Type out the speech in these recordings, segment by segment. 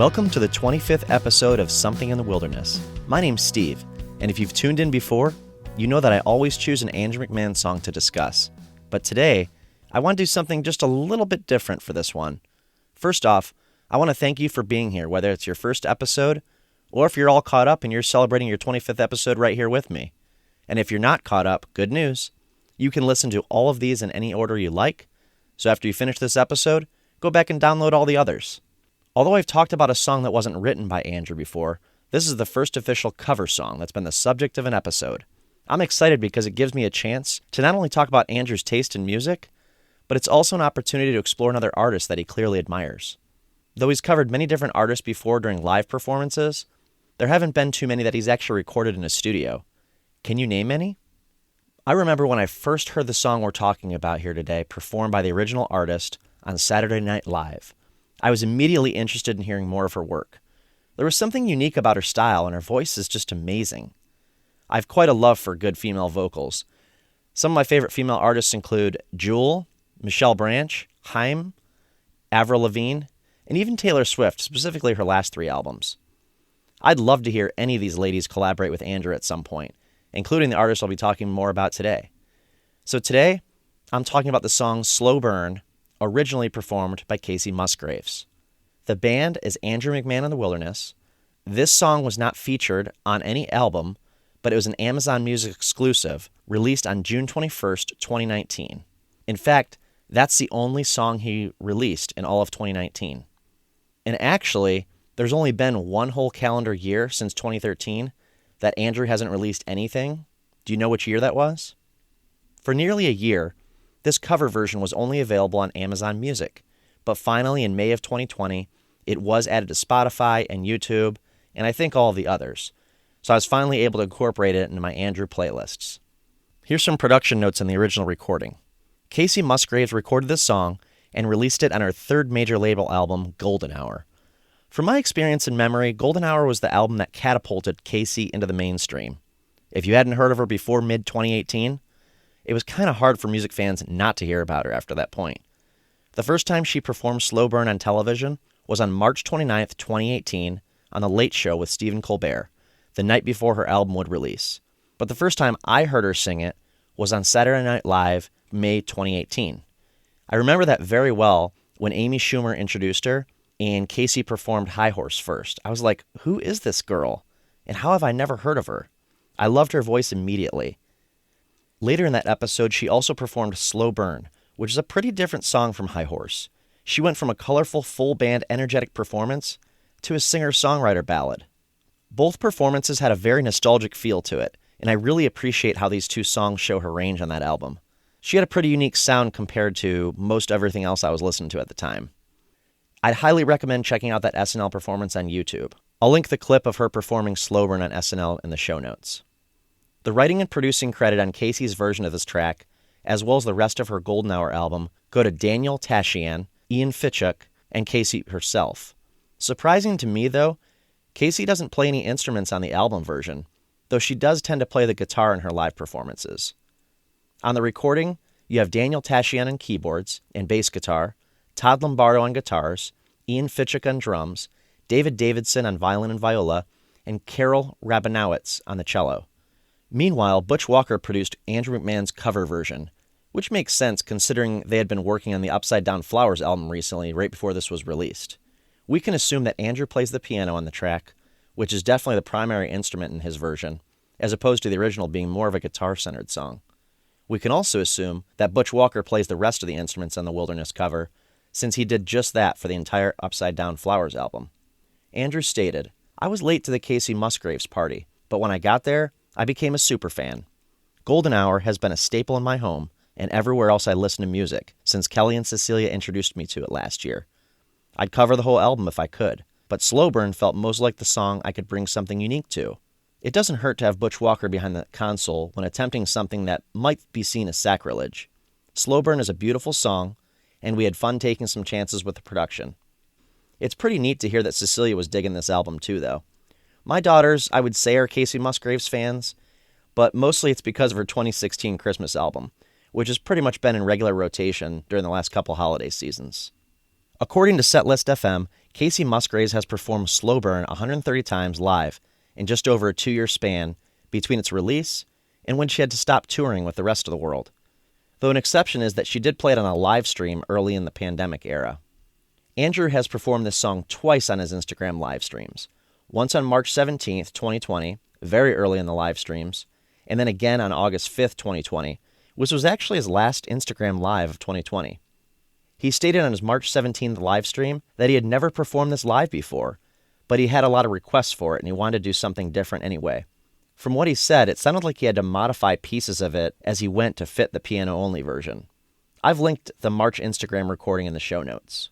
Welcome to the 25th episode of Something in the Wilderness. My name's Steve, and if you've tuned in before, you know that I always choose an Andrew McMahon song to discuss. But today, I want to do something just a little bit different for this one. First off, I want to thank you for being here, whether it's your first episode, or if you're all caught up and you're celebrating your 25th episode right here with me. And if you're not caught up, good news. You can listen to all of these in any order you like, so after you finish this episode, go back and download all the others. Although I've talked about a song that wasn't written by Andrew before, this is the first official cover song that's been the subject of an episode. I'm excited because it gives me a chance to not only talk about Andrew's taste in music, but it's also an opportunity to explore another artist that he clearly admires. Though he's covered many different artists before during live performances, there haven't been too many that he's actually recorded in a studio. Can you name any? I remember when I first heard the song we're talking about here today performed by the original artist on Saturday Night Live. I was immediately interested in hearing more of her work. There was something unique about her style, and her voice is just amazing. I have quite a love for good female vocals. Some of my favorite female artists include Jewel, Michelle Branch, Haim, Avril Lavigne, and even Taylor Swift, specifically her last 3 albums. I'd love to hear any of these ladies collaborate with Andrew at some point, including the artist I'll be talking more about today. So today, I'm talking about the song Slow Burn, originally performed by Kacey Musgraves. The band is Andrew McMahon and the Wilderness. This song was not featured on any album, but it was an Amazon Music exclusive released on June 21st, 2019. In fact, that's the only song he released in all of 2019. And actually, there's only been one whole calendar year since 2013 that Andrew hasn't released anything. Do you know which year that was? For nearly a year, this cover version was only available on Amazon Music, but finally in May of 2020, it was added to Spotify and YouTube, and I think all of the others. So I was finally able to incorporate it into my Andrew playlists. Here's some production notes on the original recording. Kacey Musgraves recorded this song and released it on her third major label album, Golden Hour. From my experience and memory, Golden Hour was the album that catapulted Kacey into the mainstream. If you hadn't heard of her before mid-2018, it was kind of hard for music fans not to hear about her after that point. The first time she performed Slow Burn on television was on March 29th, 2018, on The Late Show with Stephen Colbert, the night before her album would release. But the first time I heard her sing it was on Saturday Night Live, May 2018. I remember that very well when Amy Schumer introduced her and Kacey performed High Horse first. I was like, who is this girl? And how have I never heard of her? I loved her voice immediately. Later in that episode, she also performed Slow Burn, which is a pretty different song from High Horse. She went from a colorful, full-band, energetic performance to a singer-songwriter ballad. Both performances had a very nostalgic feel to it, and I really appreciate how these two songs show her range on that album. She had a pretty unique sound compared to most everything else I was listening to at the time. I'd highly recommend checking out that SNL performance on YouTube. I'll link the clip of her performing Slow Burn on SNL in the show notes. The writing and producing credit on Kacey's version of this track, as well as the rest of her Golden Hour album, go to Daniel Tashian, Ian Fitchuk, and Kacey herself. Surprising to me, though, Kacey doesn't play any instruments on the album version, though she does tend to play the guitar in her live performances. On the recording, you have Daniel Tashian on keyboards and bass guitar, Todd Lombardo on guitars, Ian Fitchuk on drums, David Davidson on violin and viola, and Carol Rabinowitz on the cello. Meanwhile, Butch Walker produced Andrew McMahon's cover version, which makes sense considering they had been working on the Upside Down Flowers album recently, right before this was released. We can assume that Andrew plays the piano on the track, which is definitely the primary instrument in his version, as opposed to the original being more of a guitar-centered song. We can also assume that Butch Walker plays the rest of the instruments on the Wilderness cover, since he did just that for the entire Upside Down Flowers album. Andrew stated, "I was late to the Kacey Musgraves party, but when I got there, I became a superfan. Golden Hour has been a staple in my home and everywhere else I listen to music since Kelly and Cecilia introduced me to it last year. I'd cover the whole album if I could, but Slow Burn felt most like the song I could bring something unique to. It doesn't hurt to have Butch Walker behind the console when attempting something that might be seen as sacrilege. Slow Burn is a beautiful song, and we had fun taking some chances with the production. It's pretty neat to hear that Cecilia was digging this album too, though. My daughters, I would say, are Kacey Musgraves fans, but mostly it's because of her 2016 Christmas album, which has pretty much been in regular rotation during the last couple holiday seasons. According to Setlist FM, Kacey Musgraves has performed Slow Burn 130 times live in just over a 2-year span between its release and when she had to stop touring with the rest of the world. Though an exception is that she did play it on a live stream early in the pandemic era. Andrew has performed this song twice on his Instagram live streams. Once on March 17th, 2020, very early in the live streams, and then again on August 5th, 2020, which was actually his last Instagram live of 2020. He stated on his March 17th live stream that he had never performed this live before, but he had a lot of requests for it and he wanted to do something different anyway. From what he said, it sounded like he had to modify pieces of it as he went to fit the piano-only version. I've linked the March Instagram recording in the show notes.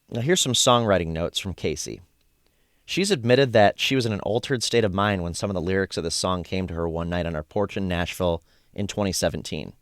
Now here's some songwriting notes from Kacey. She's admitted that she was in an altered state of mind when some of the lyrics of this song came to her one night on her porch in Nashville in 2017.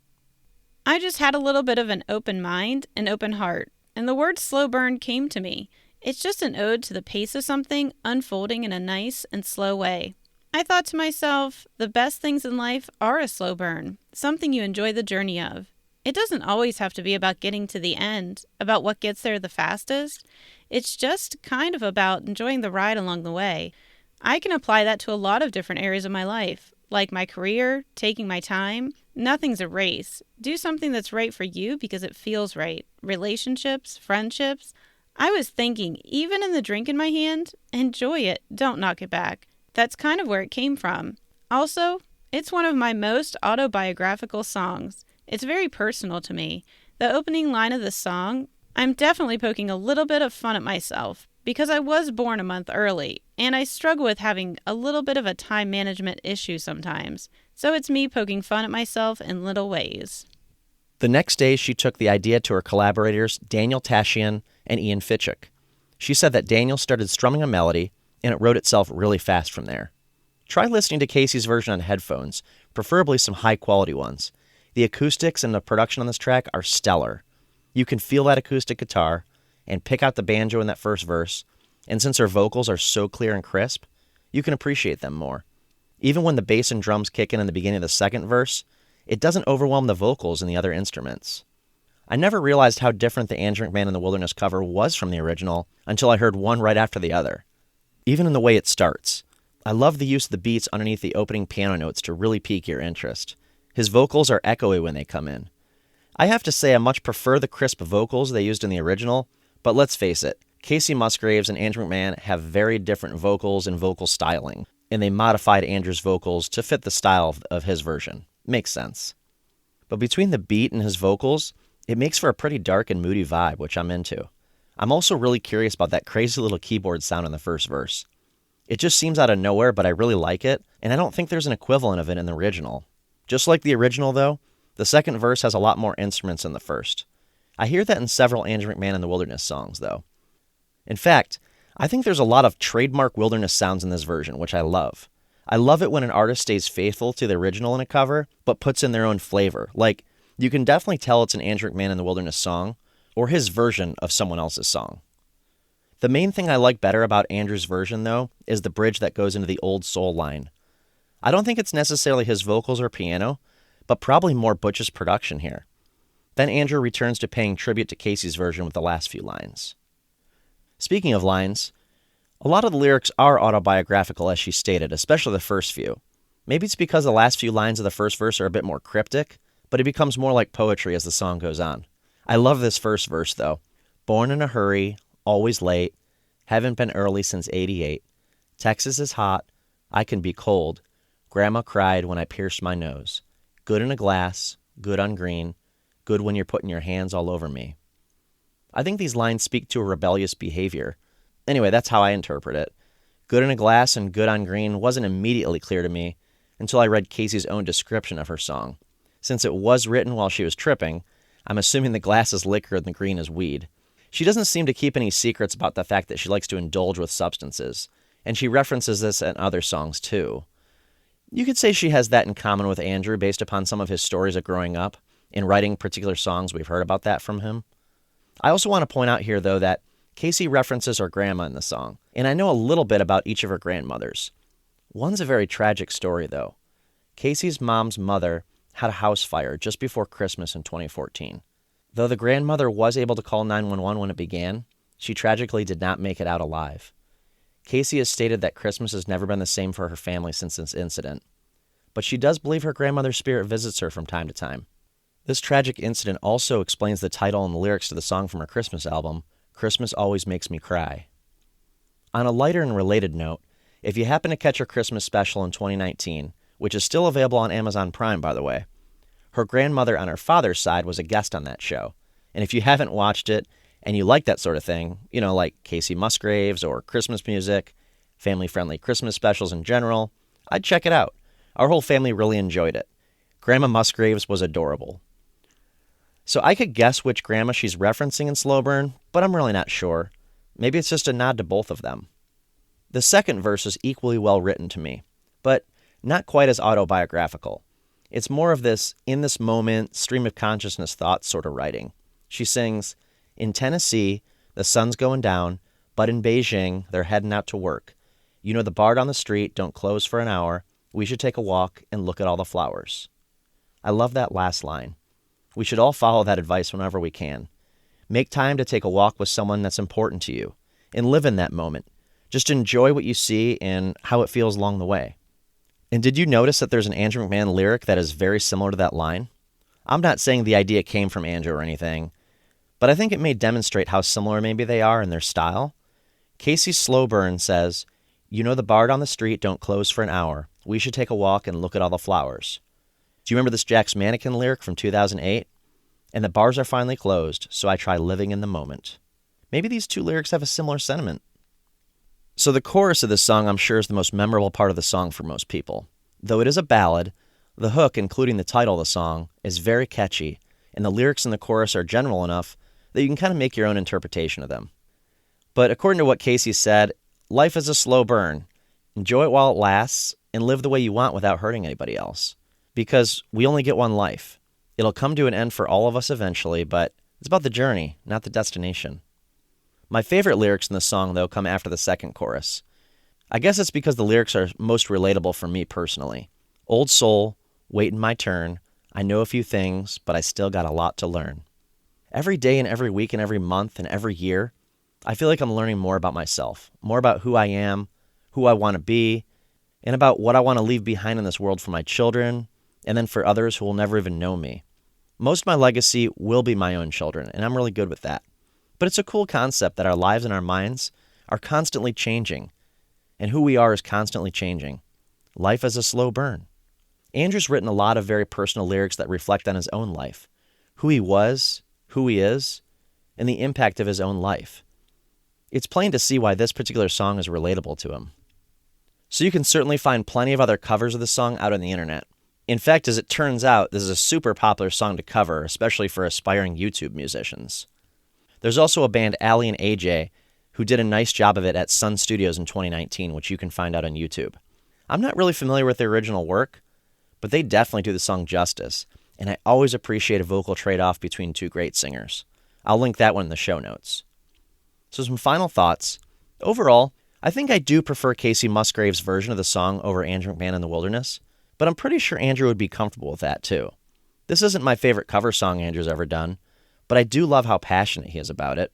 I just had a little bit of an open mind and open heart, and the word slow burn came to me. It's just an ode to the pace of something unfolding in a nice and slow way. I thought to myself, the best things in life are a slow burn, something you enjoy the journey of. It doesn't always have to be about getting to the end, about what gets there the fastest. It's just kind of about enjoying the ride along the way. I can apply that to a lot of different areas of my life, like my career, taking my time. Nothing's a race. Do something that's right for you because it feels right. Relationships, friendships. I was thinking, even in the drink in my hand, enjoy it, don't knock it back. That's kind of where it came from. Also, it's one of my most autobiographical songs. It's very personal to me. The opening line of the song, I'm definitely poking a little bit of fun at myself because I was born a month early, and I struggle with having a little bit of a time management issue sometimes. So it's me poking fun at myself in little ways. The next day, she took the idea to her collaborators, Daniel Tashian and Ian Fitchuk. She said that Daniel started strumming a melody, and it wrote itself really fast from there. Try listening to Kacey's version on headphones, preferably some high-quality ones. The acoustics and the production on this track are stellar. You can feel that acoustic guitar and pick out the banjo in that first verse, and since her vocals are so clear and crisp, you can appreciate them more. Even when the bass and drums kick in the beginning of the second verse, it doesn't overwhelm the vocals and the other instruments. I never realized how different the Andrew McMahon in the Wilderness cover was from the original until I heard one right after the other. Even in the way it starts. I love the use of the beats underneath the opening piano notes to really pique your interest. His vocals are echoey when they come in. I have to say I much prefer the crisp vocals they used in the original, but let's face it, Kacey Musgraves and Andrew McMahon have very different vocals and vocal styling, and they modified Andrew's vocals to fit the style of his version. Makes sense. But between the beat and his vocals, it makes for a pretty dark and moody vibe, which I'm into. I'm also really curious about that crazy little keyboard sound in the first verse. It just seems out of nowhere, but I really like it, and I don't think there's an equivalent of it in the original. Just like the original, though, the second verse has a lot more instruments than the first. I hear that in several Andrew McMahon in the Wilderness songs, though. In fact, I think there's a lot of trademark Wilderness sounds in this version, which I love. I love it when an artist stays faithful to the original in a cover, but puts in their own flavor. Like, you can definitely tell it's an Andrew McMahon in the Wilderness song, or his version of someone else's song. The main thing I like better about Andrew's version, though, is the bridge that goes into the Old Soul line. I don't think it's necessarily his vocals or piano, but probably more Butch's production here. Then Andrew returns to paying tribute to Kacey's version with the last few lines. Speaking of lines, a lot of the lyrics are autobiographical as she stated, especially the first few. Maybe it's because the last few lines of the first verse are a bit more cryptic, but it becomes more like poetry as the song goes on. I love this first verse, though. Born in a hurry, always late, haven't been early since '88. Texas is hot, I can be cold. Grandma cried when I pierced my nose. Good in a glass, good on green, good when you're putting your hands all over me. I think these lines speak to a rebellious behavior. Anyway, that's how I interpret it. Good in a glass and good on green wasn't immediately clear to me until I read Kacey's own description of her song. Since it was written while she was tripping, I'm assuming the glass is liquor and the green is weed. She doesn't seem to keep any secrets about the fact that she likes to indulge with substances, and she references this in other songs too. You could say she has that in common with Andrew based upon some of his stories of growing up. In writing particular songs, we've heard about that from him. I also want to point out here, though, that Kacey references her grandma in the song, and I know a little bit about each of her grandmothers. One's a very tragic story, though. Kacey's mom's mother had a house fire just before Christmas in 2014. Though the grandmother was able to call 911 when it began, she tragically did not make it out alive. Casey has stated that Christmas has never been the same for her family since this incident, but she does believe her grandmother's spirit visits her from time to time. This tragic incident also explains the title and the lyrics to the song from her Christmas album, Christmas Always Makes Me Cry. On a lighter and related note, if you happen to catch her Christmas special in 2019, which is still available on Amazon Prime, by the way, her grandmother on her father's side was a guest on that show. And if you haven't watched it and you like that sort of thing, like Kacey Musgraves or Christmas music, family-friendly Christmas specials in general, I'd check it out. Our whole family really enjoyed it. Grandma Musgraves was adorable. So I could guess which grandma she's referencing in Slow Burn, but I'm really not sure. Maybe it's just a nod to both of them. The second verse is equally well written to me, but not quite as autobiographical. It's more of this in this moment, stream of consciousness thoughts sort of writing. She sings, "In Tennessee, the sun's going down, but in Beijing, they're heading out to work. You know the bar down the street don't close for an hour. We should take a walk and look at all the flowers." I love that last line. We should all follow that advice whenever we can. Make time to take a walk with someone that's important to you and live in that moment. Just enjoy what you see and how it feels along the way. And did you notice that there's an Andrew McMahon lyric that is very similar to that line? I'm not saying the idea came from Andrew or anything, but I think it may demonstrate how similar maybe they are in their style. Casey's Slow Burn says, "You know the bar down the street don't close for an hour. We should take a walk and look at all the flowers." Do you remember this Jack's Mannequin lyric from 2008? "And the bars are finally closed, so I try living in the moment." Maybe these two lyrics have a similar sentiment. So the chorus of this song, I'm sure, is the most memorable part of the song for most people. Though it is a ballad, the hook, including the title of the song, is very catchy, and the lyrics in the chorus are general enough that you can kind of make your own interpretation of them. But according to what Casey said, life is a slow burn. Enjoy it while it lasts, and live the way you want without hurting anybody else. Because we only get one life. It'll come to an end for all of us eventually, but it's about the journey, not the destination. My favorite lyrics in the song, though, come after the second chorus. I guess it's because the lyrics are most relatable for me personally. Old soul, waiting my turn. I know a few things, but I still got a lot to learn. Every day and every week and every month and every year, I feel like I'm learning more about myself, more about who I am, who I want to be, and about what I want to leave behind in this world for my children, and then for others who will never even know me. Most of my legacy will be my own children, and I'm really good with that. But it's a cool concept that our lives and our minds are constantly changing, and who we are is constantly changing. Life is a slow burn. Andrew's written a lot of very personal lyrics that reflect on his own life, who he was, who he is, and the impact of his own life. It's plain to see why this particular song is relatable to him. So you can certainly find plenty of other covers of the song out on the internet. In fact, as it turns out, this is a super popular song to cover, especially for aspiring YouTube musicians. There's also a band, Ali and AJ, who did a nice job of it at Sun Studios in 2019, which you can find out on YouTube. I'm not really familiar with their original work, but they definitely do the song justice, and I always appreciate a vocal trade-off between two great singers. I'll link that one in the show notes. So some final thoughts. Overall, I think I do prefer Kacey Musgraves' version of the song over Andrew McMahon in the Wilderness, but I'm pretty sure Andrew would be comfortable with that too. This isn't my favorite cover song Andrew's ever done, but I do love how passionate he is about it.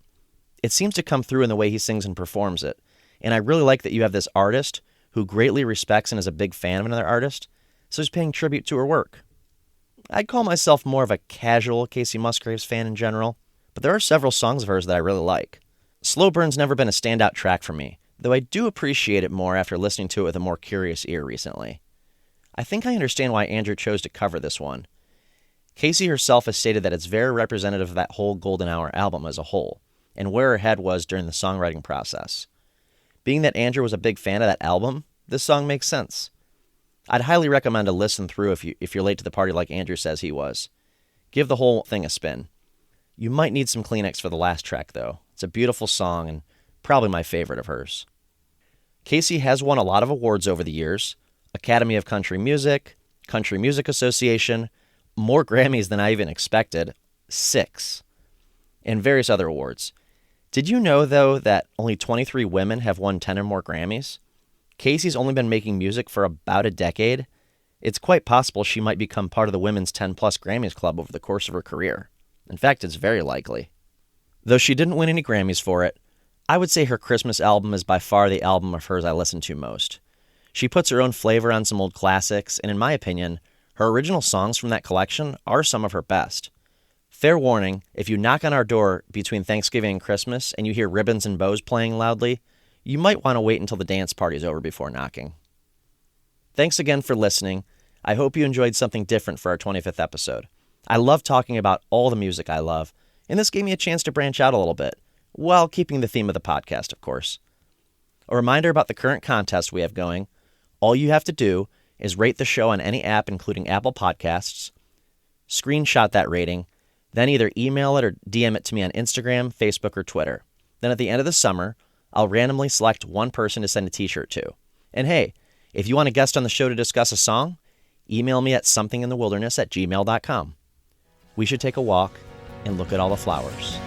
It seems to come through in the way he sings and performs it, and I really like that you have this artist who greatly respects and is a big fan of another artist, so he's paying tribute to her work. I'd call myself more of a casual Kacey Musgraves fan in general, but there are several songs of hers that I really like. Slow Burn's never been a standout track for me, though I do appreciate it more after listening to it with a more curious ear recently. I think I understand why Andrew chose to cover this one. Kacey herself has stated that it's very representative of that whole Golden Hour album as a whole, and where her head was during the songwriting process. Being that Andrew was a big fan of that album, this song makes sense. I'd highly recommend a listen through if you're late to the party like Andrew says he was. Give the whole thing a spin. You might need some Kleenex for the last track, though. It's a beautiful song and probably my favorite of hers. Kacey has won a lot of awards over the years. Academy of Country Music, Country Music Association, more Grammys than I even expected, 6, and various other awards. Did you know, though, that only 23 women have won 10 or more Grammys? Kacey's only been making music for about a decade. It's quite possible she might become part of the women's 10-plus Grammys club over the course of her career. In fact, it's very likely. Though she didn't win any Grammys for it, I would say her Christmas album is by far the album of hers I listen to most. She puts her own flavor on some old classics, and in my opinion, her original songs from that collection are some of her best. Fair warning, if you knock on our door between Thanksgiving and Christmas and you hear Ribbons and Bows playing loudly, you might want to wait until the dance party's over before knocking. Thanks again for listening. I hope you enjoyed something different for our 25th episode. I love talking about all the music I love, and this gave me a chance to branch out a little bit, while keeping the theme of the podcast, of course. A reminder about the current contest we have going. All you have to do is rate the show on any app, including Apple Podcasts, screenshot that rating, then either email it or DM it to me on Instagram, Facebook, or Twitter. Then at the end of the summer, I'll randomly select one person to send a t-shirt to. And hey, if you want a guest on the show to discuss a song, email me at somethinginthewilderness@gmail.com. We should take a walk and look at all the flowers.